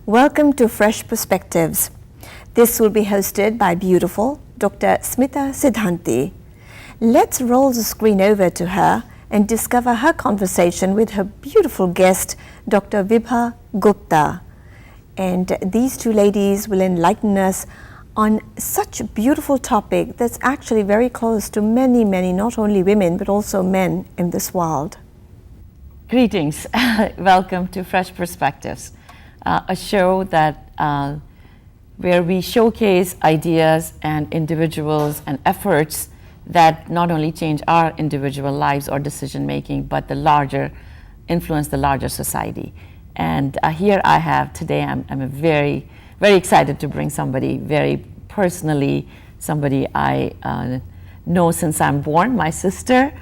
Welcome to Fresh Perspectives. This will be hosted by beautiful Dr. Smita Siddhanti. Let's roll the screen over to her and discover her conversation with her beautiful guest, Dr. Vibha Gupta. And these two ladies will enlighten us on such a beautiful topic that's actually very close to many, not only women, but also men in this world. Greetings. Welcome to Fresh Perspectives, a show that where we showcase ideas and individuals and efforts that not only change our individual lives or decision making, but influence the larger society. And here I have today, I'm very excited to bring somebody very personally, somebody I know since I'm born, my sister,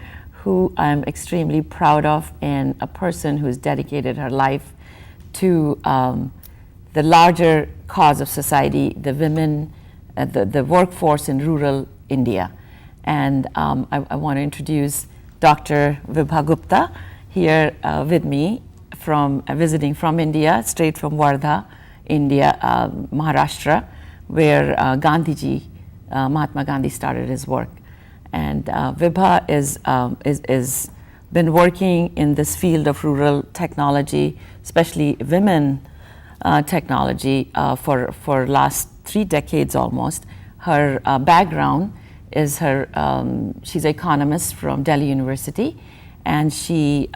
who I'm extremely proud of, and a person who's dedicated her life to the larger cause of society, the women, the workforce in rural India. And I want to introduce Dr. Vibha Gupta here with me, visiting from India, straight from Wardha, India, Maharashtra, where Mahatma Gandhi started his work. And Vibha is been working in this field of rural technology, especially women technology, for last 3 decades almost. Her background is she's an economist from Delhi University, and she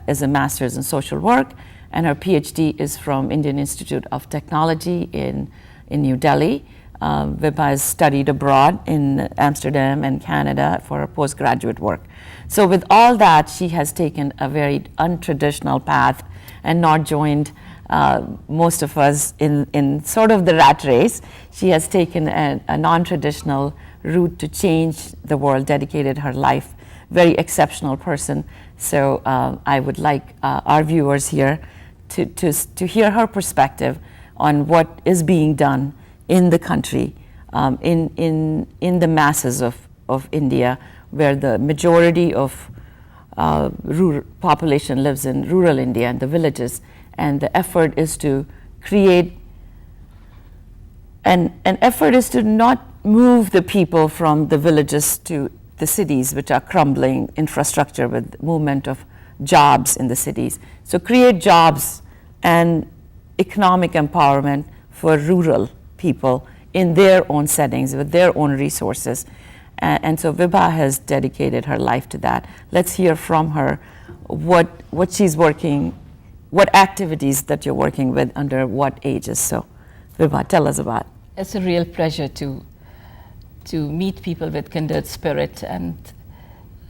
is a master's in social work, and her Ph.D. is from Indian Institute of Technology in New Delhi. Vibha has studied abroad in Amsterdam and Canada for her postgraduate work. So with all that, she has taken a very untraditional path and not joined most of us in sort of the rat race. She has taken a non-traditional route to change the world, dedicated her life, very exceptional person. So I would like our viewers here to hear her perspective on what is being done in the country, in the masses of India, where the majority of rural population lives in rural India and the villages, and the effort is to create an effort is to not move the people from the villages to the cities, which are crumbling infrastructure with movement of jobs in the cities. So create jobs and economic empowerment for rural people in their own settings with their own resources. And so Vibha has dedicated her life to that. Let's hear from her what she's working, what activities that you're working with, under what ages. So Vibha, tell us about. It's a real pleasure to meet people with kindred spirit, and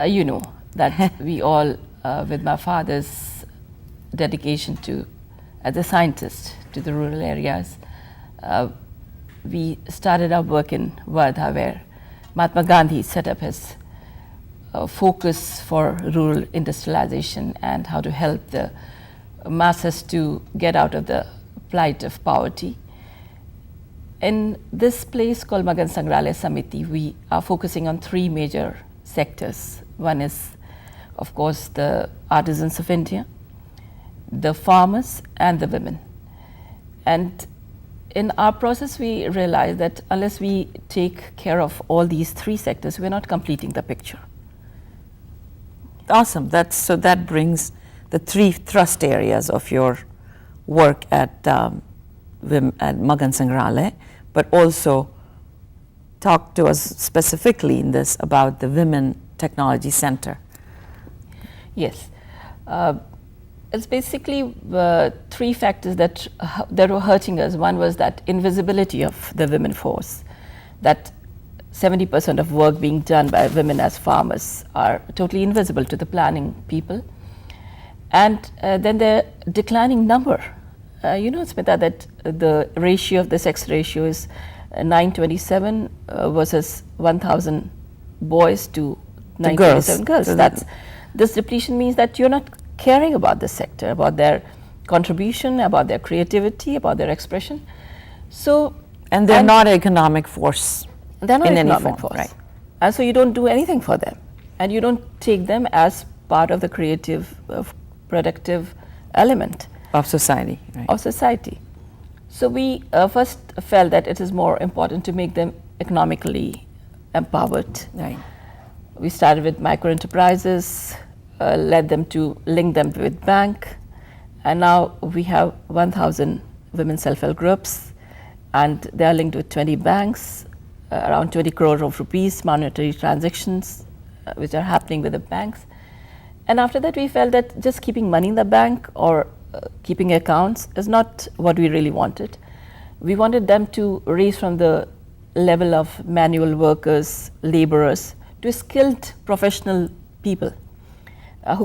you know that we all, with my father's dedication as a scientist to the rural areas, we started our work in Wardha, where Mahatma Gandhi set up his focus for rural industrialization and how to help the masses to get out of the plight of poverty. In this place called Magan Sangralaya Samiti, we are focusing on 3 major sectors. One is, of course, the artisans of India, the farmers, and the women. And in our process, we realize that unless we take care of all these 3 sectors, we're not completing the picture. Awesome. So that brings the 3 thrust areas of your work at Magan Sangralaya, but also talk to us specifically in this about the Women Technology Center. Yes. It's basically 3 factors that were hurting us. One was that invisibility of the women force, that 70% of work being done by women as farmers are totally invisible to the planning people. And then the declining number. You know, Smita, that the ratio of the sex ratio is 927 versus 1,000 boys to 927 girls. So this depletion means that you're not caring about the sector, about their contribution, about their creativity, about their expression. So, and they're not an economic force. They're not in an any economic form, force, right? And so you don't do anything for them, and you don't take them as part of the creative, productive element of society. Right. Of society. So we first felt that it is more important to make them economically empowered. Right. We started with micro enterprises, led them to link them with bank, and now we have 1,000 women self-help groups, and they are linked with 20 banks, around 20 crore of rupees monetary transactions, which are happening with the banks. And after that, we felt that just keeping money in the bank or keeping accounts is not what we really wanted. We wanted them to raise from the level of manual workers, laborers, to skilled professional people.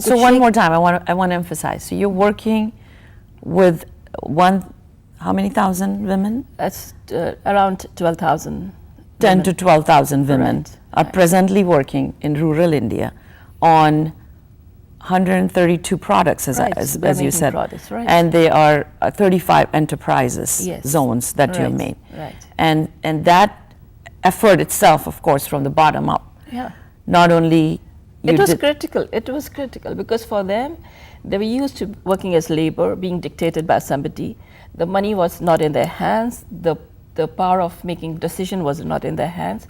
So one more time, I want to emphasize. So you're working with how many thousand women? That's around 12,000. 10 to 12,000 women are presently working in rural India on 132 products, as you said. Products, right. And they are 35 enterprises, zones that you have made. Right. And that effort itself, of course, from the bottom up. Yeah. Not only it was critical. It was critical because for them, they were used to working as labor, being dictated by somebody. The money was not in their hands. The power of making decision was not in their hands.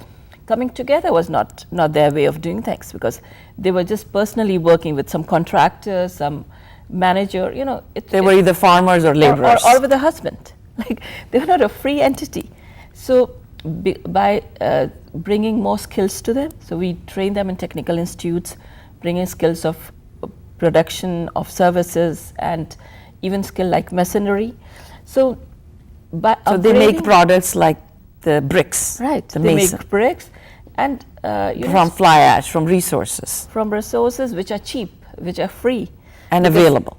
Coming together was not their way of doing things because they were just personally working with some contractor, some manager. You know, they were either farmers or laborers, or with a husband. Like they were not a free entity. So by bringing more skills to them, so we train them in technical institutes, bringing skills of production of services and even skill like masonry. So they make products like the bricks, right? The they mason. Make bricks, and from fly ash, from resources which are cheap, which are free and available.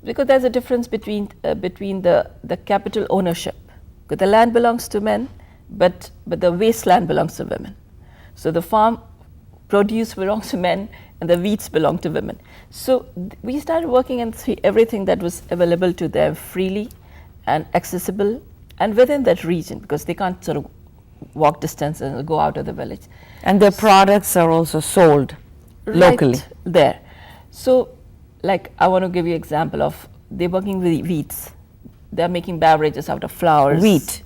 Because there's a difference between the capital ownership. Because the land belongs to men, but the wasteland belongs to women. So the farm produce belongs to men, and the weeds belong to women. So we started working and see everything that was available to them freely and accessible and within that region, because they can't sort of walk distance and go out of the village. And their products are also sold locally there. So like I want to give you an example of they're working with weeds. They're making beverages out of flowers. Weeds.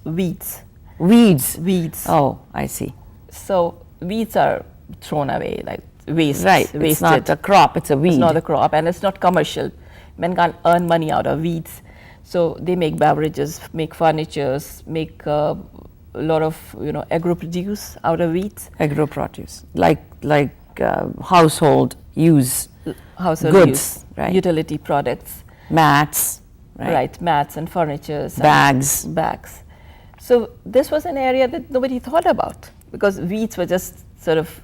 Oh, I see. So weeds are thrown away like waste. Right. Wasted. It's not a crop, it's a weed. It's not a crop and it's not commercial. Men can't earn money out of weeds. So they make beverages, make furnitures, make a lot of agro-produce out of weeds. Agro-produce, like household use goods, right? Utility products. Mats. Right, mats and furnitures. Bags. So this was an area that nobody thought about because weeds were just sort of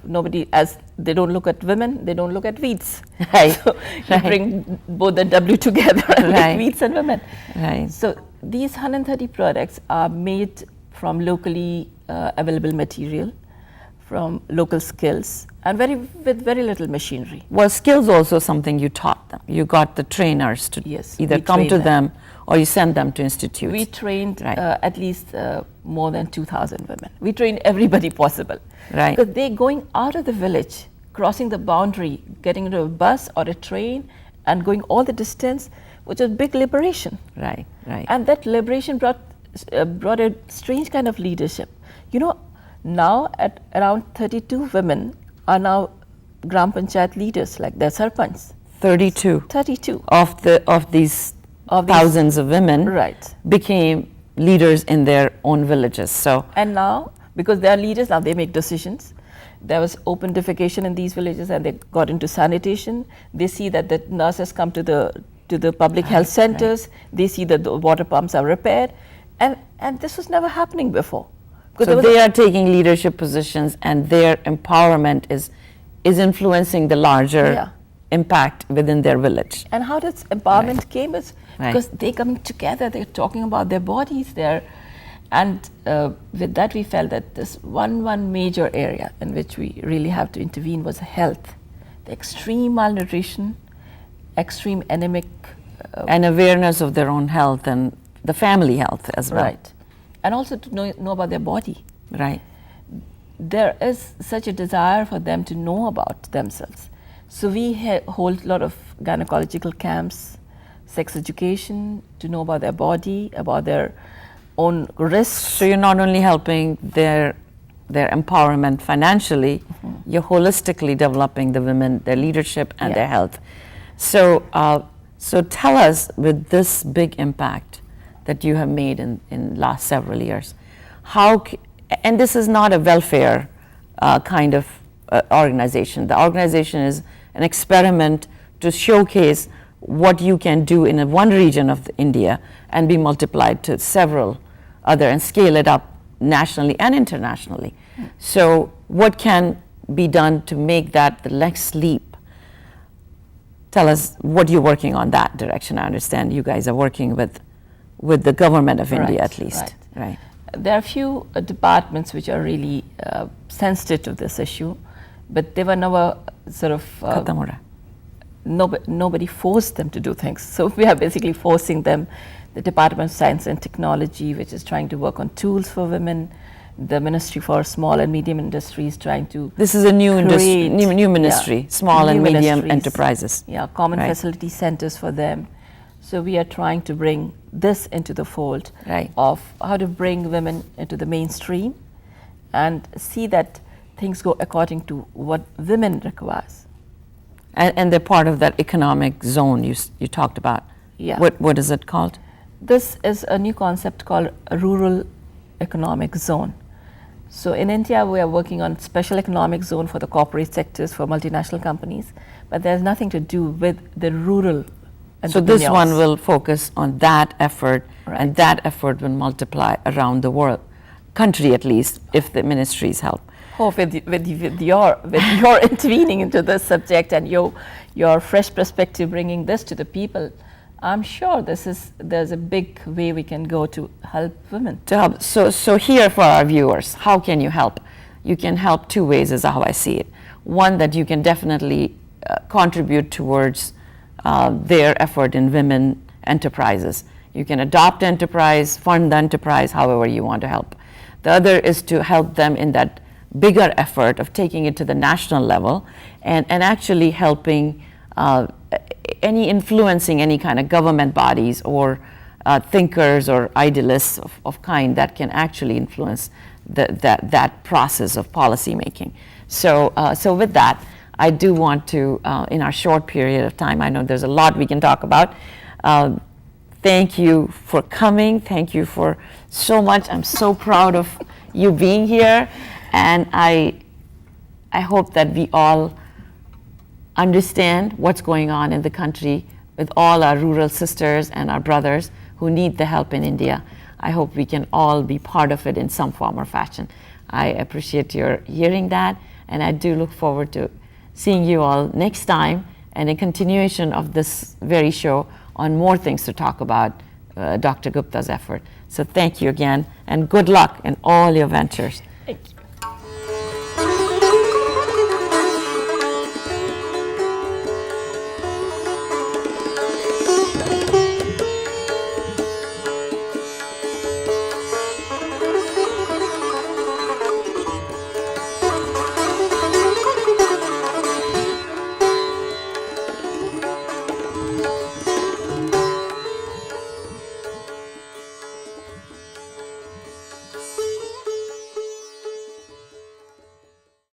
as they don't look at women, they don't look at weeds. Right. So you bring both the W together and make weeds and women. Right. So these 130 products are made from locally available material, from local skills, and with very little machinery. Was skills also something you taught them? You got the trainers to either come to them or you send them to institutes? We trained at least more than 2,000 women. We trained everybody possible. Right. Because they're going out of the village, crossing the boundary, getting into a bus or a train and going all the distance, which is big liberation. Right. And that liberation brought a strange kind of leadership. Now at around 32 women are now Gram Panchayat leaders, like their sarpanch. 32 of these thousands of women became leaders in their own villages. So and now, because they are leaders, now they make decisions. There was open defecation in these villages, and they got into sanitation. They see that the nurses come to the public health centers. They see that the water pumps are repaired, and this was never happening before. So they are taking leadership positions, and their empowerment is influencing the larger impact within their village. And how does empowerment came is because they're coming together, they're talking about their bodies there. And with that we felt that this one major area in which we really have to intervene was health. The extreme malnutrition, extreme anemic. And awareness of their own health and the family health as well. Right. And also to know about their body. Right. There is such a desire for them to know about themselves. So we hold a lot of gynecological camps, sex education, to know about their body, about their own risks. So you're not only helping their empowerment financially, you're holistically developing the women, their leadership and their health. So, so tell us, with this big impact that you have made in last several years, and this is not a welfare kind of organization. The organization is an experiment to showcase what you can do in one region of India and be multiplied to several other and scale it up nationally and internationally. So what can be done to make that the next leap? Tell us what you're working on that direction. I understand you guys are working with the government of India at least. Right. There are a few departments which are really sensitive to this issue, but they were never sort of nobody forced them to do things. So we are basically forcing them. The Department of Science and Technology, which is trying to work on tools for women. The Ministry for Small and Medium Industries trying to This is a new ministry, small and medium enterprises. Yeah, common facility centers for them. So we are trying to bring this into the fold of how to bring women into the mainstream and see that things go according to what women requires. And they're part of that economic zone you talked about. Yeah. What is it called? This is a new concept called a rural economic zone. So in India, we are working on special economic zone for the corporate sectors, for multinational companies, but there's nothing to do with the rural entrepreneurs. So this one will focus on that effort, and that effort will multiply around the world, country at least, if the ministries help. Hope with your intervening into this subject and your fresh perspective, bringing this to the people, I'm sure there's a big way we can go to help women. To help. So here for our viewers, how can you help? You can help two ways is how I see it. One, that you can definitely contribute towards their effort in women enterprises. You can adopt enterprise, fund the enterprise, however you want to help. The other is to help them in that bigger effort of taking it to the national level and actually helping influencing any kind of government bodies or thinkers or idealists of kind that can actually influence that process of policy making. So with that, I do want to, in our short period of time, I know there's a lot we can talk about. Thank you for coming. Thank you for so much. I'm so proud of you being here, and I hope that we all understand what's going on in the country with all our rural sisters and our brothers who need the help in India. I hope we can all be part of it in some form or fashion. I appreciate your hearing that, and I do look forward to seeing you all next time and a continuation of this very show on more things to talk about Dr. Gupta's effort. So thank you again, and good luck in all your ventures. Thank you.